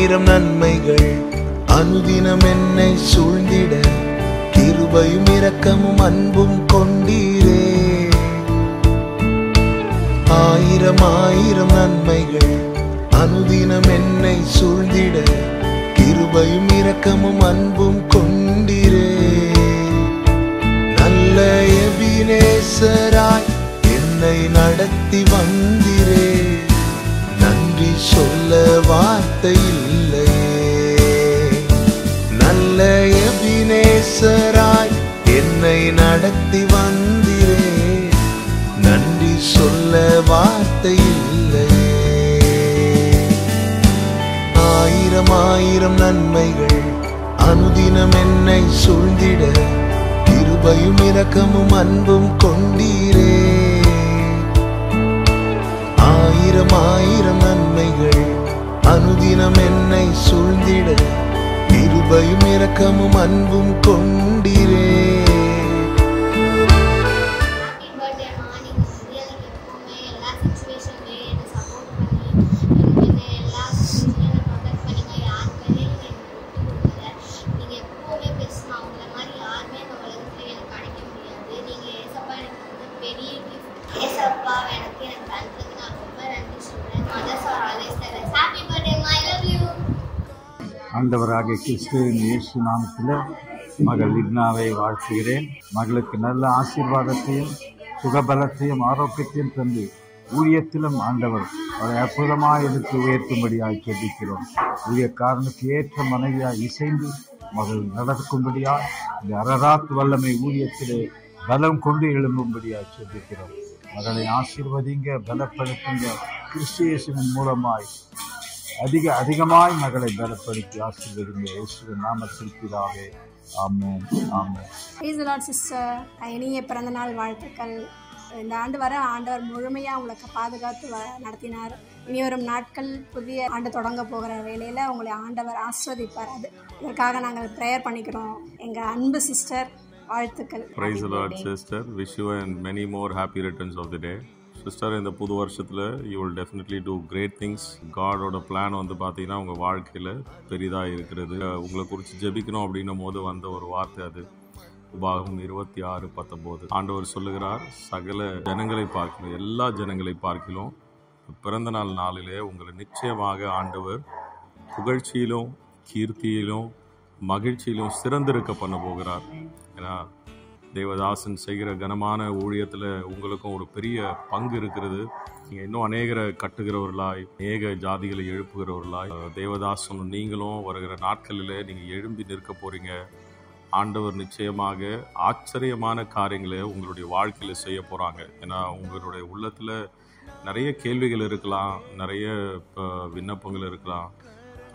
ஆயிரம் நன்மைகள் அனுதினம் என்னை சூழ்ந்திட கிருபையும் இரக்கமும் அன்பும் கொண்டீரே. ஆயிரம் ஆயிரம் நன்மைகள் அனுதினம் என்னை சூழ்ந்திட கிருபையும் இரக்கமும் அன்பும் கொண்டீரே. நல்ல எபினேசராய் என்னை நடத்தி வந்தீரே. நன்றி சொல்ல வார்த்தை இல்லையே. நல்ல எபினேசராய் என்னை நடத்தி வந்தீரே. நன்றி சொல்ல வார்த்தை இல்லையே. ஆயிரம் ஆயிரம் நன்மைகள் அனுதினம் என்னை சூழ்ந்திட கிருபையும் இரக்கமும் அன்பும் கொண்டீரே. ஆயிரம் ஆயிரம் நன்மைகள் அனுதினம் என்னை சூழ்ந்திட கிருபையும் இரக்கமும் அன்பும் கொண்டீரே. ஆண்டவராகிய கிறிஸ்துவின் இயேசு நாமத்தில் மகள் லிப்னாவை வாழ்த்துகிறேன். மகளுக்கு நல்ல ஆசீர்வாதத்தையும் சுகபலத்தையும் ஆரோக்கியத்தையும் தந்து ஊழியத்திலும் ஆண்டவர் அவரை அற்புதமாக எடுத்து உயர்த்தும்படியாக ஜெபிக்கிறோம். ஊழியக்காரனுக்கு ஏற்ற மனைவியாக இசைந்து மகள் நடக்கும்படியாக இந்த அரராத் வல்லமை ஊழியத்திலே பலம் கொண்டு எழும்பும்படியாக ஜெபிக்கிறோம். மகளை ஆசீர்வதிங்க, பலப்படுத்துங்க. கிறிஸ்து இயேசுவின் மூலமாய் அதிகமாய் மகளை பலப்படுத்தி ஆசீர்வதிங்க. இயேசுவின் நாமத்தில் பிதாவே, amen, amen. Praise the Lord sister. இனிய பிறந்த நாள் வாழ்த்துக்கள். இந்த ஆண்டு வர ஆண்டவர் முழுமையாக உங்களுக்கு பாதுகாத்து நடத்தினார். இனி வரும் நாட்கள் புதிய ஆண்டு தொடங்க போகிற வேளையில் உங்களை ஆண்டவர் ஆசீர்வதிப்பார். இதற்காக நாங்கள் ப்ரேயர் பண்ணிக்கிறோம். எங்கள் அன்பு சிஸ்டர், வாழ்த்துக்கள். Praise the Lord sister. Wish you and many more happy returns of the day. Sister, இந்த புது வருஷத்தில் you will definitely do great things. காடோட பிளான் வந்து பார்த்தீங்கன்னா உங்கள் வாழ்க்கையில் பெரிதாக இருக்கிறது. உங்களை குறித்து ஜெபிக்கணும் அப்படின்னும் போது வந்த ஒரு வார்த்தை அது உபாகமம் 26:19. ஆண்டவர் சொல்லுகிறார், சகல ஜனங்களை பார்க்கணும், எல்லா ஜனங்களை பார்க்கலாம் பிறந்த நாளிலே உங்களை நிச்சயமாக ஆண்டவர் புகழ்ச்சியிலும் கீர்த்தியிலும் மகிழ்ச்சியிலும் சிறந்திருக்க பண்ண போகிறார். ஏன்னா தேவதாசன் செய்கிற கனமான ஊழியத்தில் உங்களுக்கும் ஒரு பெரிய பங்கு இருக்கிறது. நீங்கள் இன்னும் அநேகரை கட்டுகிறவர்களாய், அநேக ஜாதிகளை எழுப்புகிறவர்களாய் தேவதாசனும் நீங்களும் வருகிற நாட்களில் நீங்கள் எழும்பி நிற்க போகிறீங்க. ஆண்டவர் நிச்சயமாக ஆச்சரியமான காரியங்களை உங்களுடைய வாழ்க்கையில் செய்ய போகிறாங்க. ஏன்னா உங்களுடைய உள்ளத்தில் நிறைய கேள்விகள் இருக்கலாம், நிறைய விண்ணப்பங்கள் இருக்கலாம்.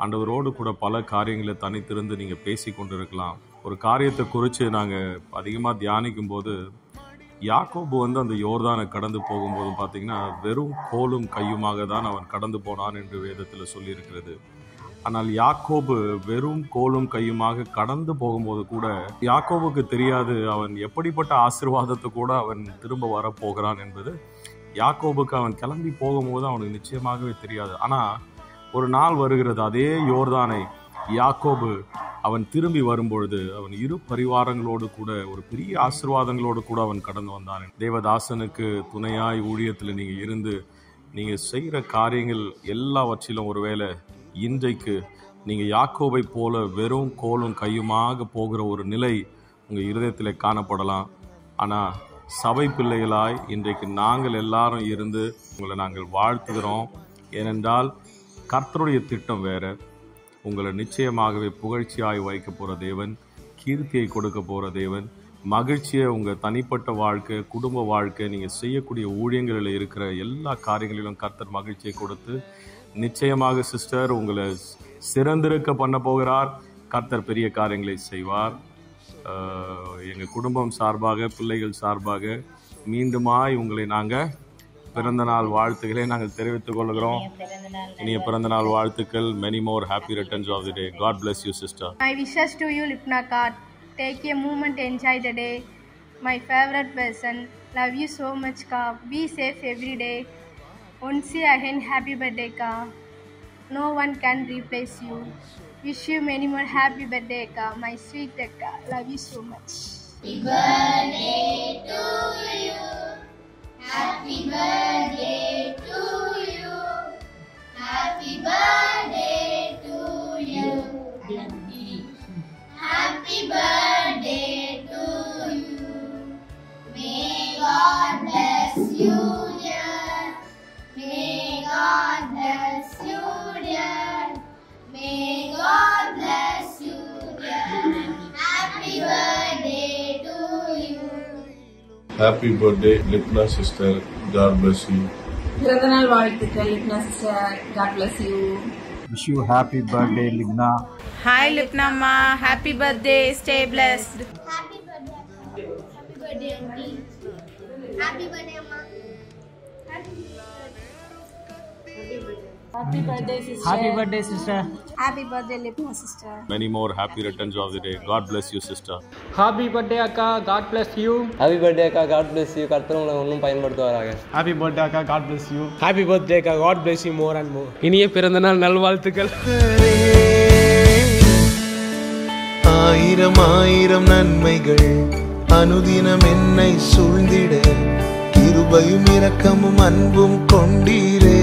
ஆண்டவரோடு கூட பல காரியங்களை தனித்திருந்து நீங்கள் பேசி கொண்டு இருக்கலாம். ஒரு காரியத்தை குறித்து நாங்கள் அதிகமாக தியானிக்கும் போது, யாக்கோபு வந்து அந்த யோர்தானை கடந்து போகும்போது பார்த்தீங்கன்னா வெறும் கோலும் கையுமாக தான் அவன் கடந்து போனான் என்று வேதத்தில் சொல்லியிருக்கிறது. ஆனால் யாக்கோபு வெறும் கோலும் கையுமாக கடந்து போகும்போது கூட யாக்கோபுக்கு தெரியாது அவன் எப்படிப்பட்ட ஆசீர்வாதத்தை கூட அவன் திரும்ப வரப்போகிறான் என்பது. யாக்கோபுக்கு அவன் கிளம்பி போகும்போது அவனுக்கு நிச்சயமாகவே தெரியாது. ஆனால் ஒரு நாள் வருகிறது, அதே யோர்தானை யாக்கோபு அவன் திரும்பி வரும்பொழுது அவன் இரு பரிவாரங்களோடு கூட ஒரு பெரிய ஆசீர்வாதங்களோடு கூட அவன் கடந்து வந்தான். தேவதாசனுக்கு துணையாய் ஊழியத்தில் நீங்கள் இருந்து நீங்கள் செய்கிற காரியங்கள் எல்லாவற்றிலும் ஒருவேளை இன்றைக்கு நீங்கள் யாக்கோபை போல வெறும் கோலும் கையுமாக போகிற ஒரு நிலை உங்கள் இருதயத்தில் காணப்படலாம். ஆனால் சபை பிள்ளைகளாய் இன்றைக்கு நாங்கள் எல்லாரும் இருந்து உங்களை நாங்கள் வாழ்த்துகிறோம். ஏனென்றால் கர்த்தருடைய திட்டம் வேறு. உங்களை நிச்சயமாகவே புகழ்ச்சியாய் வைக்க போகிற தேவன், கீர்த்தியை கொடுக்க போகிற தேவன், மகிழ்ச்சியை உங்கள் தனிப்பட்ட வாழ்க்கை, குடும்ப வாழ்க்கை, நீங்கள் செய்யக்கூடிய ஊழியங்களில் இருக்கிற எல்லா காரியங்களிலும் கர்த்தர் மகிழ்ச்சியை கொடுத்து நிச்சயமாக சிஸ்டர் உங்களை சிறந்திருக்க பண்ண போகிறார். கர்த்தர் பெரிய காரியங்களை செய்வார். எங்கள் குடும்பம் சார்பாக, பிள்ளைகள் சார்பாக மீண்டுமாய் உங்களை நாங்கள் பிறந்த நாள் வாழ்த்துக்களை நாங்கள் தெரிவித்துக் கொள்கிறோம். இனிய பிறந்த நாள் வாழ்த்துக்கள். many more happy returns of the day. God bless you sister. My wishes to you, Lipna Kar. Take a moment, enjoy the day. My favorite person. Love you so much, Ka. Be safe every day. Once again, happy birthday, Ka. No one can replace you. Wish you many more happy birthday, Akka. My sweet Akka. Love you so much. Happy birthday to you. Happy birthday to you. Happy birthday to you. Happy birthday to you. May God bless you, dear. May God bless you, dear. May God bless you, dear. Happy birthday to you. Happy birthday, Lipna sister. God bless you. பிறந்தநாள் வாழ்த்துக்கள் லிப்னா sister. God bless you. Wish you happy birthday, Ligna. Hi Lipna Ma, happy birthday, stay blessed. Happy birthday. Happy birthday, auntie. Happy birthday, amma. Happy birthday sister. Happy birthday sister. Happy birthday, Lipna sister. Many more happy returns of the day. God bless you, sister. Happy birthday Akka, God bless you. Happy birthday Akka, God bless you. கர்த்தர் உங்களை இன்னும் பயன்படுத்துவாராக. Happy birthday Akka, God bless you. Happy birthday Akka, God bless you more and more. இனிய பிறந்தநாள் நல்வாழ்த்துக்கள். ஆயிரம் ஆயிரம் நன்மைகள் அனுதினம் என்னை சூழ்ந்திட கிருபையும் இரக்கமும் அன்பும் கொண்டீரே.